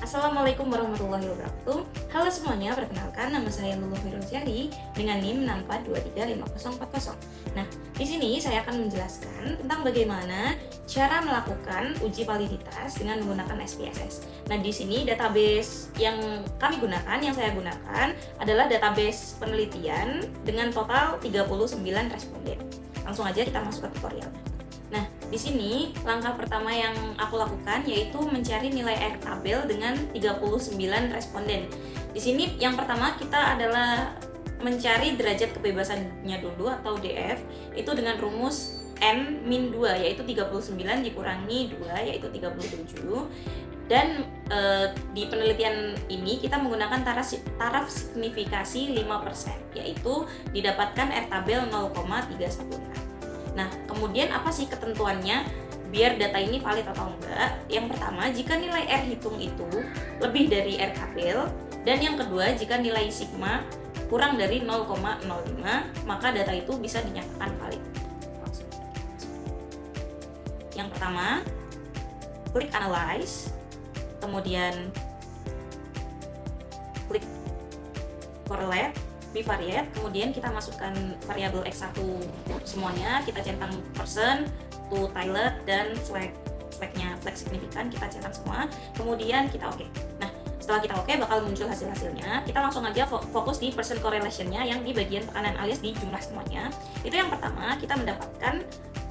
Assalamualaikum warahmatullahi wabarakatuh. Halo semuanya, perkenalkan nama saya Luluh Firuzari dengan NIM 64235040. Nah, di sini saya akan menjelaskan tentang bagaimana cara melakukan uji validitas dengan menggunakan SPSS. Nah, di sini database yang kami gunakan, yang saya gunakan adalah database penelitian dengan total 39 responden. Langsung aja kita masuk ke tutorialnya. Nah, di sini langkah pertama yang aku lakukan yaitu mencari nilai R tabel dengan 39 responden. Di sini yang pertama kita adalah mencari derajat kebebasannya dulu atau DF, itu dengan rumus N-2 yaitu 39 dikurangi 2 yaitu 37. Dan di penelitian ini kita menggunakan taraf signifikasi 5%, yaitu didapatkan R tabel 0,316. Nah, kemudian apa sih ketentuannya biar data ini valid atau enggak? Yang pertama, jika nilai R hitung itu lebih dari R tabel, dan yang kedua, jika nilai sigma kurang dari 0,05, maka data itu bisa dinyatakan valid. Yang pertama, klik analyze, kemudian klik correlate, bivariate, kemudian kita masukkan variabel X1 semuanya, kita centang persen, to tilde, dan flagnya flag signifikan kita centang semua, kemudian kita oke. Nah, setelah kita oke bakal muncul hasilnya. Kita langsung aja fokus di percent correlation-nya yang di bagian tekanan alias di jumlah semuanya. Itu yang pertama, kita mendapatkan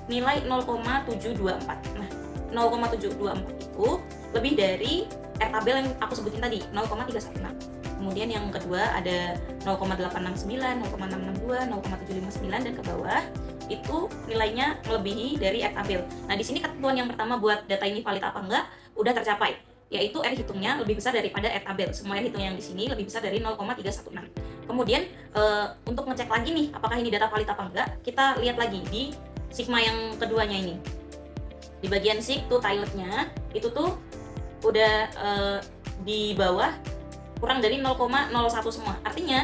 nilai 0,724. Nah, 0,724 itu lebih dari R tabel yang aku sebutin tadi, 0,316. Kemudian yang kedua ada 0,869, 0,662, 0,759, dan ke bawah itu nilainya melebihi dari R tabel. Nah, di sini ketentuan yang pertama buat data ini valid apa enggak udah tercapai, yaitu R hitungnya lebih besar daripada R tabel. Semua R hitung yang di sini lebih besar dari 0,316. Kemudian untuk ngecek lagi nih apakah ini data valid apa enggak, kita lihat lagi di sigma yang keduanya ini. Di bagian sig to tilde-nya itu tuh udah di bawah kurang dari 0,01 semua. Artinya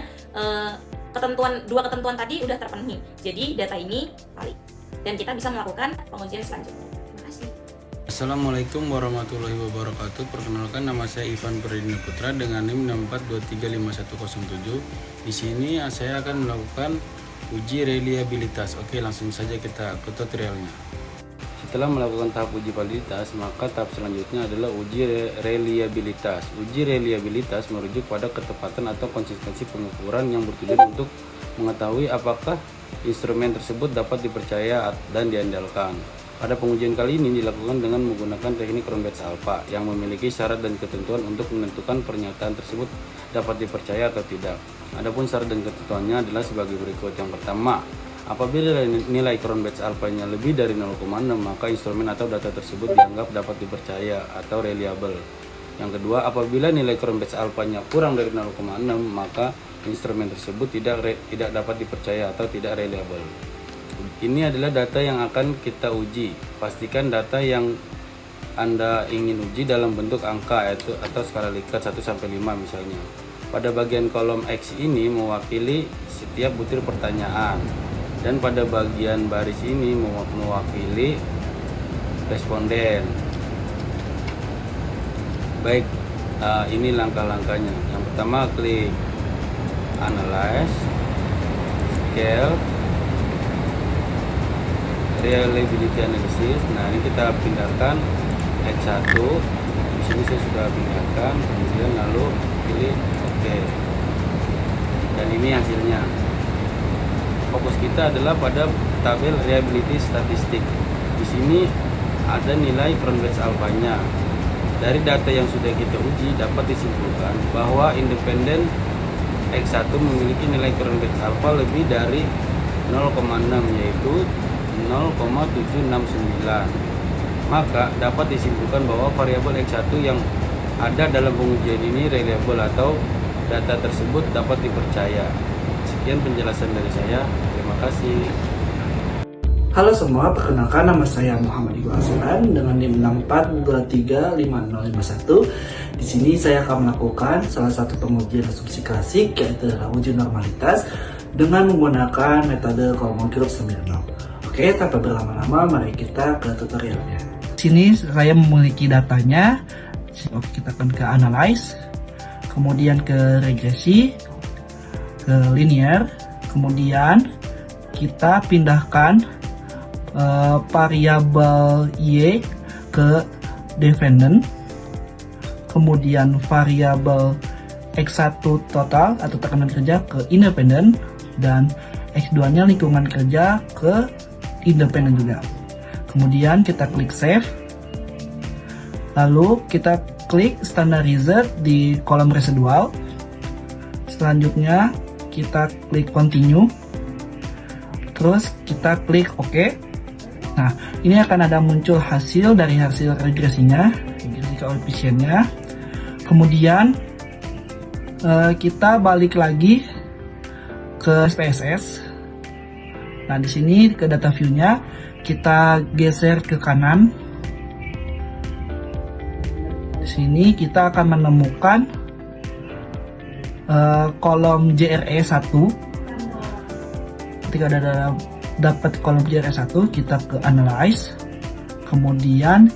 dua ketentuan tadi udah terpenuhi. Jadi data ini valid dan kita bisa melakukan pengujian selanjutnya. Terima kasih. Assalamualaikum warahmatullahi wabarakatuh. Perkenalkan, nama saya Ivan Perdina Putra dengan NIM 64235107. Di sini saya akan melakukan uji reliabilitas. Oke, langsung saja kita ke tutorialnya. Setelah melakukan tahap uji validitas, maka tahap selanjutnya adalah uji reliabilitas. Uji reliabilitas merujuk pada ketepatan atau konsistensi pengukuran yang bertujuan untuk mengetahui apakah instrumen tersebut dapat dipercaya dan diandalkan. Pada pengujian kali ini dilakukan dengan menggunakan teknik Cronbach's alpha yang memiliki syarat dan ketentuan untuk menentukan pernyataan tersebut dapat dipercaya atau tidak. Adapun syarat dan ketentuannya adalah sebagai berikut. Yang pertama, apabila nilai Cronbach's alpha-nya lebih dari 0,6, maka instrumen atau data tersebut dianggap dapat dipercaya atau reliable. Yang kedua, apabila nilai Cronbach's alpha-nya kurang dari 0,6, maka instrumen tersebut tidak dapat dipercaya atau tidak reliable. Ini adalah data yang akan kita uji. Pastikan data yang Anda ingin uji dalam bentuk angka atau skala Likert 1-5 misalnya. Pada bagian kolom X ini mewakili setiap butir pertanyaan, dan pada bagian baris ini mewakili responden. Baik, ini langkah-langkahnya. Yang pertama, klik analyze, scale, reliability analysis. Nah, ini kita pindahkan X1. Di sini saya sudah pindahkan, kemudian lalu pilih OK. Dan ini hasilnya. Fokus kita adalah pada tabel reliability statistik. Di sini ada nilai Cronbach's alpha-nya. Dari data yang sudah kita uji dapat disimpulkan bahwa independen X1 memiliki nilai Cronbach's alpha lebih dari 0,6, yaitu 0,769. Maka dapat disimpulkan bahwa variabel X1 yang ada dalam pengujian ini reliable atau data tersebut dapat dipercaya. Sekian penjelasan dari saya. Terima kasih. Halo semua, perkenalkan nama saya Muhammad Iqbal Asuran dengan NIM 64235051. Di sini saya akan melakukan salah satu pengujian asumsi klasik, yaitu adalah uji normalitas dengan menggunakan metode Kolmogorov-Smirnov. Oke, tanpa berlama-lama, mari kita ke tutorialnya. Di sini saya memiliki datanya. Oke, kita akan ke analyze, kemudian ke regresi, ke linear, kemudian kita pindahkan variabel Y ke dependent, kemudian variabel X1 total atau tekanan kerja ke independent, dan X2 nya lingkungan kerja ke independent juga. Kemudian kita klik save, lalu kita klik standardizer di kolom residual. Selanjutnya kita klik continue, terus kita klik OK. Nah, ini akan ada muncul hasil dari hasil regresinya, regresi koefisiennya. Kemudian kita balik lagi ke SPSS. Nah, di sini ke data view-nya kita geser ke kanan. Di sini kita akan menemukan kolom JRE1. Ketika dapat kolom JRE1, kita ke analyze, kemudian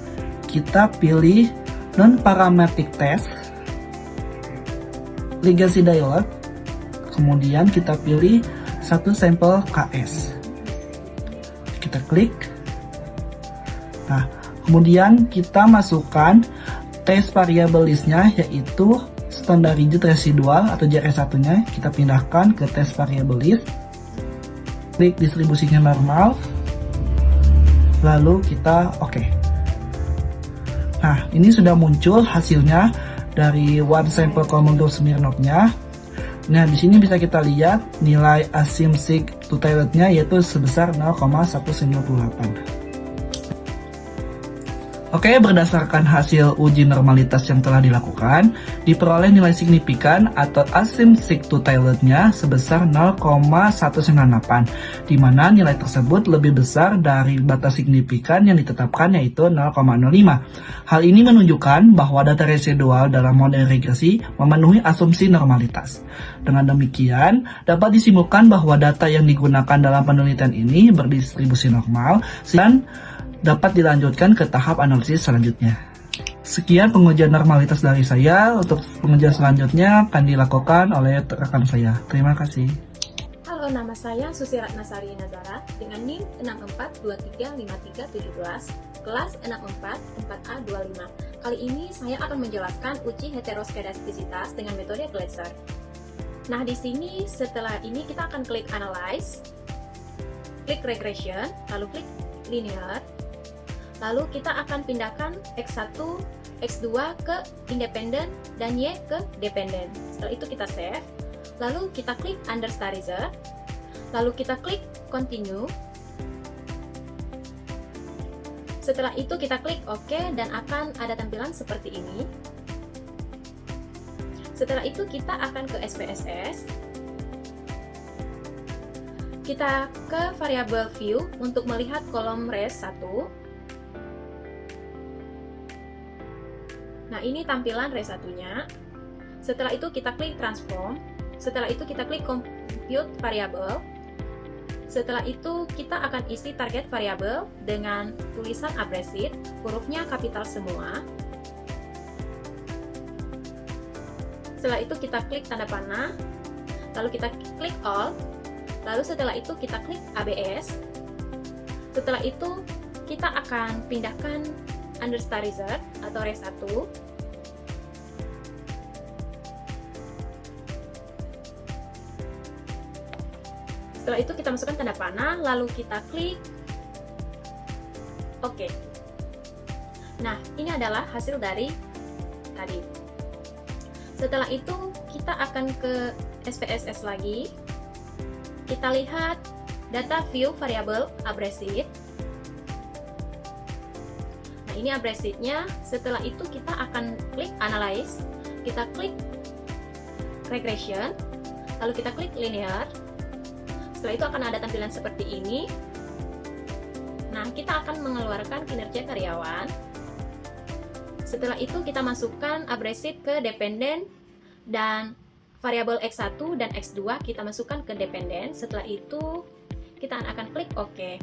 kita pilih non-parametric test, legacy dialog, kemudian kita pilih satu sampel KS. Kita klik. Nah, kemudian kita masukkan test variable listnya, yaitu standardized residual atau JRE1-nya kita pindahkan ke test variable list. Klik distribusinya normal, lalu kita OK. Nah, ini sudah muncul hasilnya dari one sample Kolmogorov-Smirnov-nya. Nah, di sini bisa kita lihat nilai asymmetric to Taylor-nya yaitu sebesar 0,198. Oke, berdasarkan hasil uji normalitas yang telah dilakukan, diperoleh nilai signifikan atau asymmetric to Taylor-nya sebesar 0,198, di mana nilai tersebut lebih besar dari batas signifikan yang ditetapkan yaitu 0,05. Hal ini menunjukkan bahwa data residual dalam model regresi memenuhi asumsi normalitas. Dengan demikian, dapat disimpulkan bahwa data yang digunakan dalam penelitian ini berdistribusi normal dan dapat dilanjutkan ke tahap analisis selanjutnya. Sekian pengujian normalitas dari saya. Untuk pengujian selanjutnya akan dilakukan oleh rekan saya. Terima kasih. Halo, nama saya Susi Ratnasari Nazara dengan NIM 64235317, kelas 644A25. Kali ini saya akan menjelaskan uji heteroskedastisitas dengan metode Gleiser. Nah, di sini setelah ini kita akan klik Analyze, klik Regression, lalu klik Linear. Lalu kita akan pindahkan X1, X2 ke independent dan Y ke dependent. Setelah itu kita save. Lalu kita klik Under Standardizer. Lalu kita klik Continue. Setelah itu kita klik OK dan akan ada tampilan seperti ini. Setelah itu kita akan ke SPSS. Kita ke variable view untuk melihat kolom res 1. Nah, ini tampilan res 1-nya. Setelah itu kita klik transform. Setelah itu kita klik compute variable. Setelah itu kita akan isi target variable dengan tulisan abrasif, hurufnya kapital semua. Setelah itu kita klik tanda panah. Lalu kita klik all. Lalu setelah itu kita klik ABS. Setelah itu kita akan pindahkan Under Standardizer atau res 1. Setelah itu kita masukkan tanda panah, lalu kita klik OK. Nah, ini adalah hasil dari tadi. Setelah itu kita akan ke SPSS lagi. Kita lihat data view variable abrasif. Nah, ini abrasifnya. Setelah itu kita akan klik Analyze, kita klik Regression, lalu kita klik Linear. Setelah itu akan ada tampilan seperti ini. Nah, kita akan mengeluarkan kinerja karyawan. Setelah itu kita masukkan abrasif ke dependen, dan variabel X1 dan X2 kita masukkan ke dependen. Setelah itu kita akan klik OK.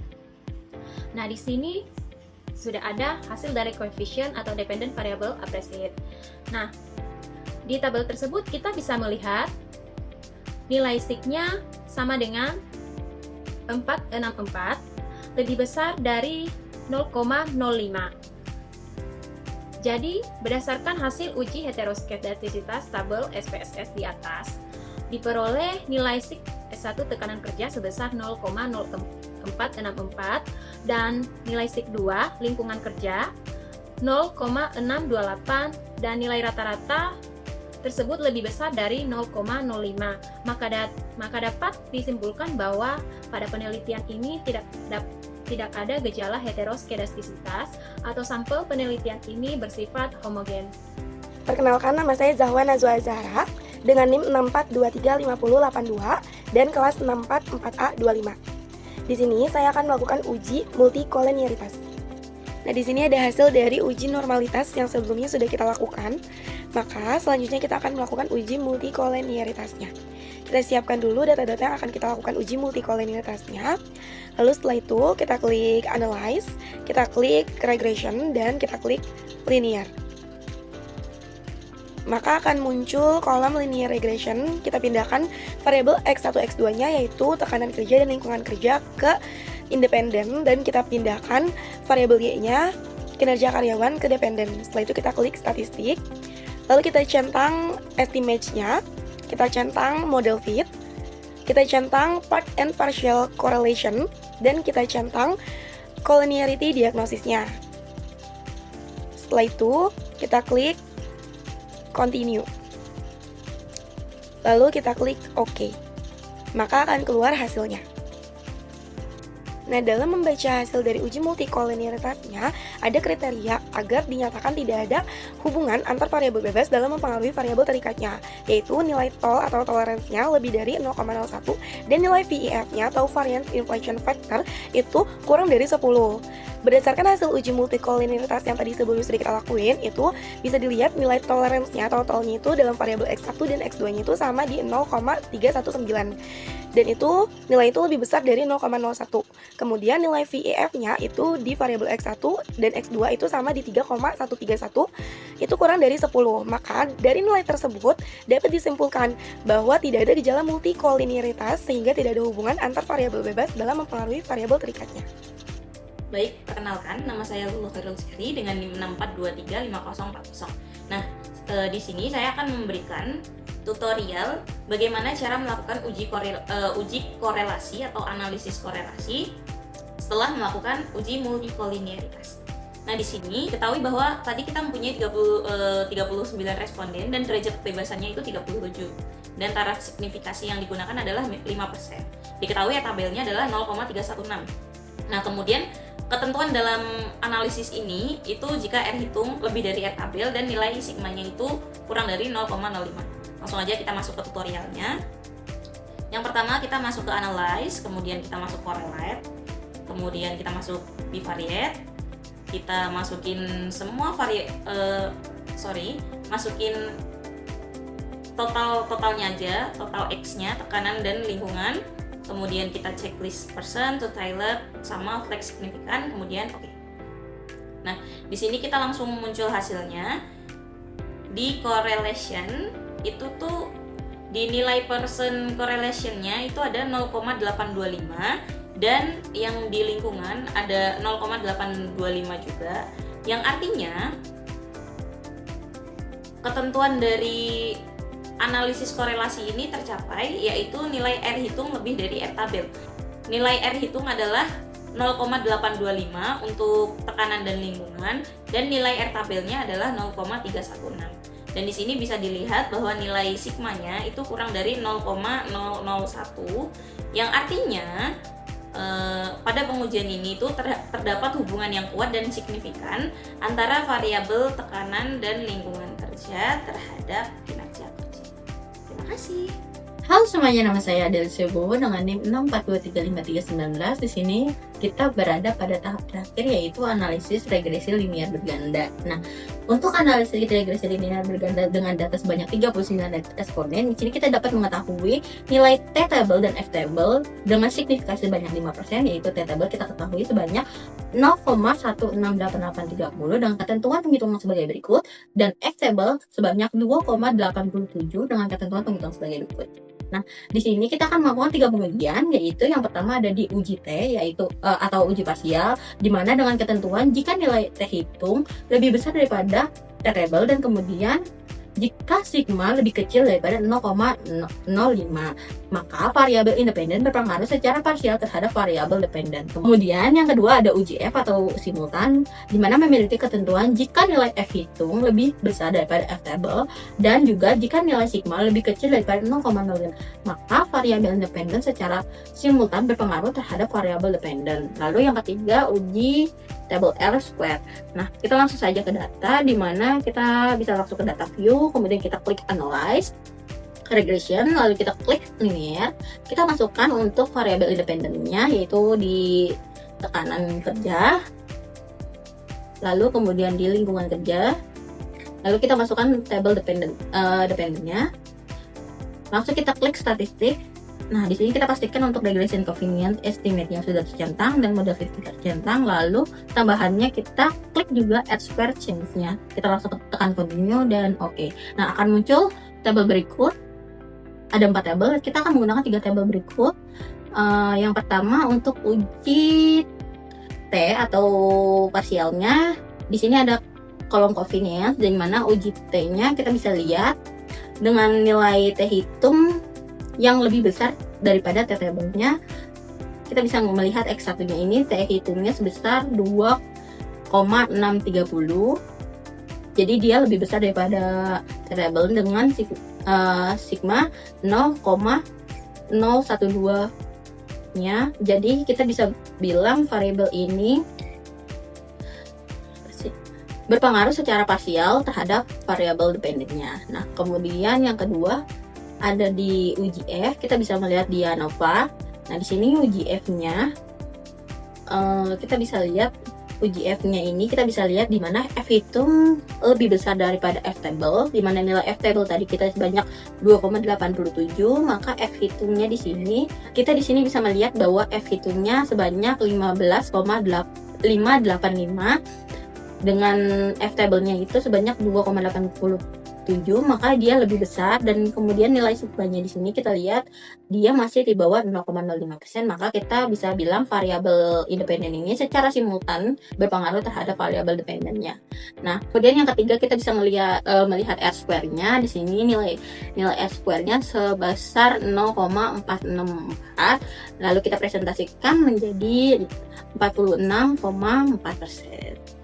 Nah, di sini sudah ada hasil dari coefficient atau dependent variable abrasif. Nah, di tabel tersebut kita bisa melihat nilai sig-nya sama dengan 464, lebih besar dari 0,05. Jadi, berdasarkan hasil uji heteroskedastisitas tabel SPSS di atas, diperoleh nilai sig S1 tekanan kerja sebesar 0,0464 dan nilai sig 2 lingkungan kerja 0,628, dan nilai rata-rata tersebut lebih besar dari 0,05. Maka dapat disimpulkan bahwa pada penelitian ini tidak ada gejala heteroskedastisitas atau sampel penelitian ini bersifat homogen. Perkenalkan, nama saya Zahwa Nazwa Zahra dengan NIM 642350882 dan kelas 644A25. Di sini saya akan melakukan uji multikolenialitas. Nah, di sini ada hasil dari uji normalitas yang sebelumnya sudah kita lakukan. Maka selanjutnya kita akan melakukan uji multikolenialitasnya. Kita siapkan dulu data-data yang akan kita lakukan uji multikolenialitasnya. Lalu setelah itu kita klik Analyze, kita klik Regression, dan kita klik Linear. Maka akan muncul kolom Linear Regression. Kita pindahkan variabel X1, X2-nya yaitu tekanan kerja dan lingkungan kerja ke independen, dan kita pindahkan variabel Y-nya kinerja karyawan ke dependen. Setelah itu kita klik statistik, lalu kita centang estimate-nya, kita centang model fit, kita centang part and partial correlation, dan kita centang collinearity diagnosisnya. Setelah itu kita klik continue, lalu kita klik OK, maka akan keluar hasilnya. Nah, dalam membaca hasil dari uji multikolenialitasnya, ada kriteria agar dinyatakan tidak ada hubungan antar variabel bebas dalam mempengaruhi variabel terikatnya, yaitu nilai tol atau toleransinya lebih dari 0,01 dan nilai VIF-nya atau variance inflation factor itu kurang dari 10. Berdasarkan hasil uji multikolenialitas yang tadi sebelumnya sudah kita lakuin, itu bisa dilihat nilai toleransinya atau tolnya itu dalam variabel X1 dan X2-nya itu sama di 0,319. Dan itu nilai itu lebih besar dari 0,01. Kemudian nilai VIF-nya itu di variabel X1 dan X2 itu sama di 3,131, itu kurang dari 10. Maka dari nilai tersebut dapat disimpulkan bahwa tidak ada gejala multikolenialitas sehingga tidak ada hubungan antar variabel bebas dalam mempengaruhi variabel terikatnya. Baik, perkenalkan, nama saya Lulu Khairul Sehri dengan NIM 6423504. Nah, di sini saya akan memberikan tutorial bagaimana cara melakukan uji korelasi atau analisis korelasi setelah melakukan uji multikolenialitas. Nah, di sini ketahui bahwa tadi kita mempunyai 39 responden dan derajat kebebasannya itu 37. Dan taraf signifikasi yang digunakan adalah 5%. Diketahui ya tabelnya adalah 0,316. Nah, kemudian ketentuan dalam analisis ini itu jika R hitung lebih dari R tabel dan nilai sigmanya itu kurang dari 0,05. Langsung aja kita masuk ke tutorialnya. Yang pertama kita masuk ke Analyze, kemudian kita masuk Correlate, kemudian kita masuk Bivariate, kita masukin semua masukin totalnya aja, total X-nya, tekanan dan lingkungan. Kemudian kita checklist person, totaled, sama flex signifikan, kemudian oke. Nah, di sini kita langsung muncul hasilnya. Di correlation itu tuh di nilai person correlation-nya itu ada 0,825 dan yang di lingkungan ada 0,825 juga, yang artinya ketentuan dari analisis korelasi ini tercapai, yaitu nilai R hitung lebih dari R tabel. Nilai R hitung adalah 0,825 untuk tekanan dan lingkungan, dan nilai R tabelnya adalah 0,316. Dan di sini bisa dilihat bahwa nilai sigmanya itu kurang dari 0,001, yang artinya pada pengujian ini tuh terdapat hubungan yang kuat dan signifikan antara variabel tekanan dan lingkungan kerja terhadap kinerja kerja. Terima kasih. Halo semuanya, nama saya Adel Sebowo dengan NIM 642353319. Di sini kita berada pada tahap terakhir, yaitu analisis regresi linear berganda. Nah, untuk analisis regresi linear berganda dengan data sebanyak 39 eksponen, di sini kita dapat mengetahui nilai T-table dan F-table dengan signifikasi sebanyak 5%, yaitu T-table kita ketahui sebanyak 0,168830 dengan ketentuan penghitungan sebagai berikut, dan F-table sebanyak 2,87 dengan ketentuan penghitungan sebagai berikut. Nah, di sini kita akan melakukan 3 pengujian, yaitu yang pertama ada di uji T, yaitu atau uji parsial, di mana dengan ketentuan jika nilai T hitung lebih besar daripada T-table, dan kemudian jika sigma lebih kecil daripada 0,05, maka variabel independen berpengaruh secara parsial terhadap variabel dependen. Kemudian yang kedua ada uji F atau simultan, di mana memiliki ketentuan jika nilai F hitung lebih besar daripada F-table, dan juga jika nilai sigma lebih kecil daripada 0,05, maka variabel independen secara simultan berpengaruh terhadap variabel dependen. Lalu yang ketiga uji table R-square. Nah, kita langsung saja ke data, di mana kita bisa langsung ke data view, kemudian kita klik analyze, regression, lalu kita klik linear. Kita masukkan untuk variabel independennya, yaitu di tekanan kerja, lalu kemudian di lingkungan kerja, lalu kita masukkan table dependennya. Langsung kita klik statistik. Nah, di sini kita pastikan untuk regression coefficient estimate yang sudah tercentang dan model fit tercentang. Lalu tambahannya kita klik juga add square change-nya. Kita langsung tekan continue dan oke. Nah, akan muncul tabel berikut. Ada 4 tabel. Kita akan menggunakan 3 tabel berikut. Yang pertama untuk uji T atau parsialnya. Di sini ada kolom coefficient, di mana uji T-nya kita bisa lihat dengan nilai T hitung yang lebih besar daripada T-table-nya. Kita bisa melihat X1-nya ini T hitungnya sebesar 2,630. Jadi dia lebih besar daripada T-table dengan sigma 0,012-nya. Jadi kita bisa bilang variabel ini berpengaruh secara parsial terhadap variabel dependennya. Nah, kemudian yang kedua ada di uji F, kita bisa melihat di ANOVA. Nah, di sini uji F-nya kita bisa lihat uji F-nya ini kita bisa lihat di mana F hitung lebih besar daripada F-table, di mana nilai F-table tadi kita sebanyak 2,87, maka F hitungnya di sini kita di sini bisa melihat bahwa F hitungnya sebanyak 15,585 dengan F-table-nya itu sebanyak 2,87, maka dia lebih besar. Dan kemudian nilai sigma-nya di sini kita lihat dia masih di bawah 0,05%, maka kita bisa bilang variabel independen ini secara simultan berpengaruh terhadap variabel dependennya. Nah, kemudian yang ketiga kita bisa melihat R-square-nya. Di sini nilai R-square-nya sebesar 0,464, lalu kita presentasikan menjadi 46,4%.